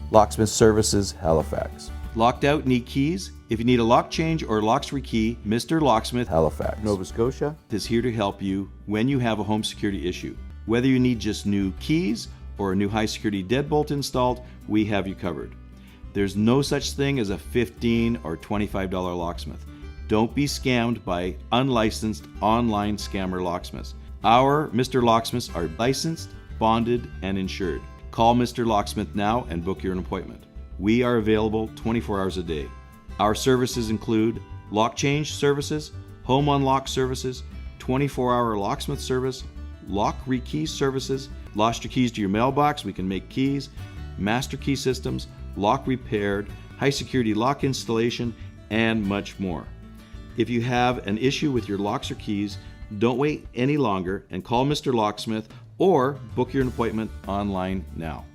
Locksmith Services Halifax. Locked out, need keys? If you need a lock change or locks rekey, Mr. Locksmith Halifax, Nova Scotia is here to help you when you have a home security issue. Whether you need just new keys or a new high security deadbolt installed, we have you covered. There's no such thing as a $15 or $25 locksmith. Don't be scammed by unlicensed online scammer locksmiths. Our Mr. Locksmiths are licensed, bonded, and insured. Call Mr. Locksmith now and book your appointment. We are available 24 hours a day. Our services include lock change services, home unlock services, 24-hour locksmith service, lock rekey services, lost your keys to your mailbox, we can make keys, master key systems, lock repaired, high security lock installation, and much more. If you have an issue with your locks or keys, don't wait any longer and call Mr. Locksmith or book your appointment online now.